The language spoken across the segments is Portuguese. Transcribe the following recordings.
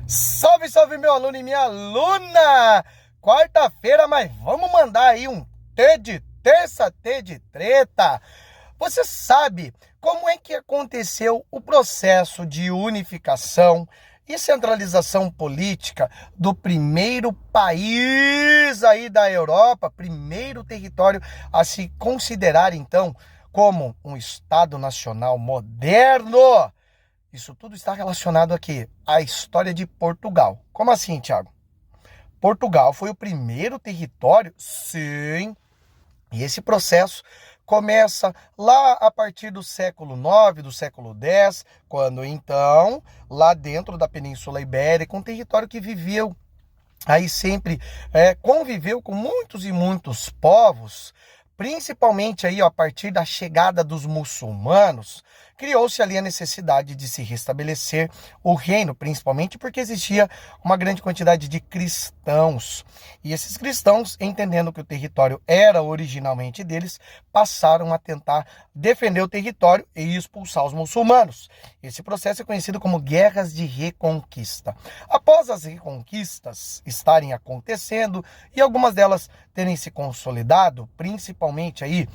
Salve, salve, meu aluno e minha aluna! Quarta-feira, mas vamos mandar aí um T de terça, T de treta. Você sabe como é que aconteceu o processo de unificação e centralização política do primeiro país aí da Europa, primeiro território a se considerar, então, como um Estado nacional moderno? Isso tudo está relacionado aqui à história de Portugal. Como assim, Thiago? Portugal foi o primeiro território? Sim. E esse processo começa lá a partir do século IX, do século X, quando então, lá dentro da Península Ibérica, um território que viveu aí sempre, conviveu com muitos e muitos povos, principalmente aí, ó, a partir da chegada dos muçulmanos, criou-se ali a necessidade de se restabelecer o reino, principalmente porque existia uma grande quantidade de cristãos. E esses cristãos, entendendo que o território era originalmente deles, passaram a tentar defender o território e expulsar os muçulmanos. Esse processo é conhecido como Guerras de Reconquista. Após as reconquistas estarem acontecendo e algumas delas terem se consolidado, principalmente aí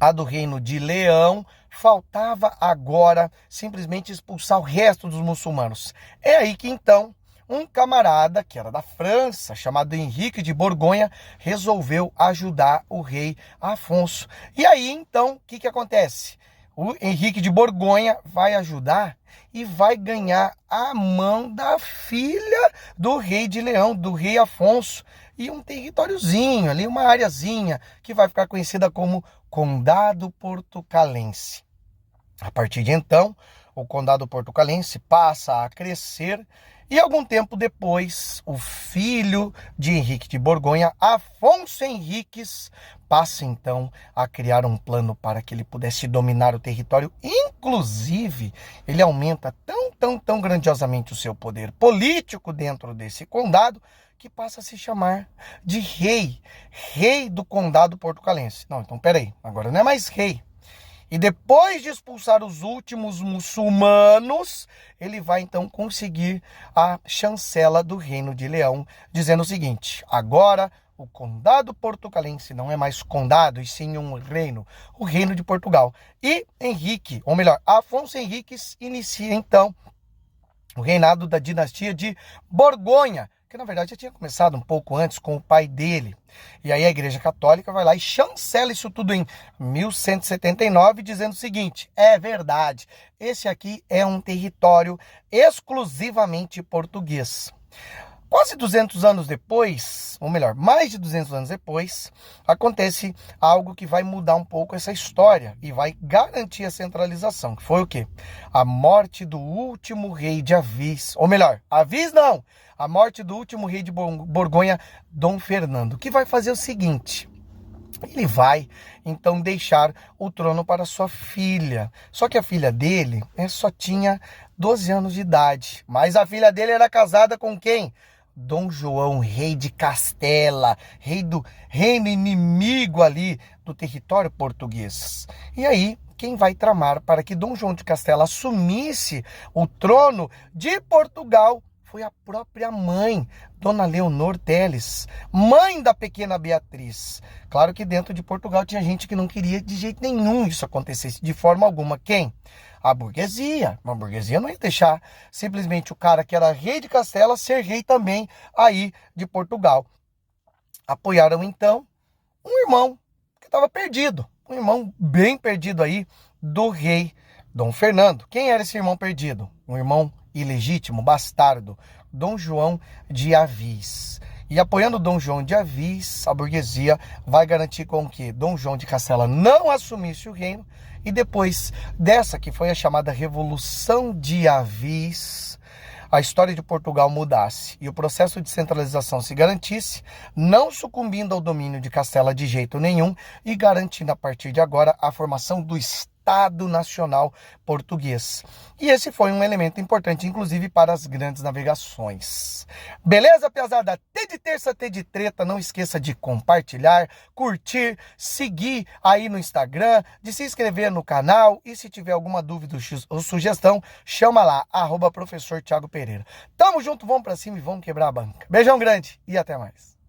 a do Reino de Leão, faltava agora simplesmente expulsar o resto dos muçulmanos. É aí que então um camarada que era da França, chamado Henrique de Borgonha, resolveu ajudar o rei Afonso. E aí então, o que acontece? O Henrique de Borgonha vai ajudar e vai ganhar a mão da filha do rei de Leão, do rei Afonso, e um territóriozinho ali, uma areazinha, que vai ficar conhecida como Condado Portucalense. A partir de então, o Condado Portucalense passa a crescer e algum tempo depois, o filho de Henrique de Borgonha, Afonso Henriques, passa então a criar um plano para que ele pudesse dominar o território. Inclusive, ele aumenta tão grandiosamente o seu poder político dentro desse condado, que passa a se chamar de rei do Condado Portucalense. Não, então peraí, agora não é mais rei. E depois de expulsar os últimos muçulmanos, ele vai então conseguir a chancela do Reino de Leão, dizendo o seguinte: agora o Condado Portucalense não é mais condado, e sim um reino, o Reino de Portugal. E Henrique, ou melhor, Afonso Henriques inicia então o reinado da dinastia de Borgonha, que na verdade já tinha começado um pouco antes com o pai dele. E aí a Igreja Católica vai lá e chancela isso tudo em 1179, dizendo o seguinte: é verdade, esse aqui é um território exclusivamente português. Quase 200 anos depois, ou melhor, mais de 200 anos depois, acontece algo que vai mudar um pouco essa história e vai garantir a centralização, que foi o quê? A morte do último rei de Avis, ou melhor, Avis não, a morte do último rei de Borgonha, Dom Fernando, que vai fazer o seguinte: ele vai, então, deixar o trono para sua filha. Só que a filha dele só tinha 12 anos de idade, mas a filha dele era casada com quem? Dom João, rei de Castela, rei do reino inimigo ali do território português. E aí, quem vai tramar para que Dom João de Castela assumisse o trono de Portugal foi a própria mãe, Dona Leonor Teles, mãe da pequena Beatriz. Claro que dentro de Portugal tinha gente que não queria de jeito nenhum isso acontecesse, de forma alguma. Quem? A burguesia. A burguesia não ia deixar simplesmente o cara que era rei de Castela ser rei também aí de Portugal. Apoiaram então um irmão que estava perdido, um irmão bem perdido aí do rei Dom Fernando. Quem era esse irmão perdido? Um irmão ilegítimo, bastardo, Dom João de Avis. E apoiando Dom João de Avis, a burguesia vai garantir com que Dom João de Castela não assumisse o reino, e depois dessa, que foi a chamada Revolução de Avis, a história de Portugal mudasse e o processo de centralização se garantisse, não sucumbindo ao domínio de Castela de jeito nenhum e garantindo a partir de agora a formação do Estado Tratado Nacional Português. E esse foi um elemento importante, inclusive, para as grandes navegações. Beleza, pesada? T de terça, T de treta. Não esqueça de compartilhar, curtir, seguir aí no Instagram, de se inscrever no canal. E se tiver alguma dúvida ou sugestão, chama lá, @professor Thiago Pereira. Tamo junto, vamos pra cima e vamos quebrar a banca. Beijão grande e até mais.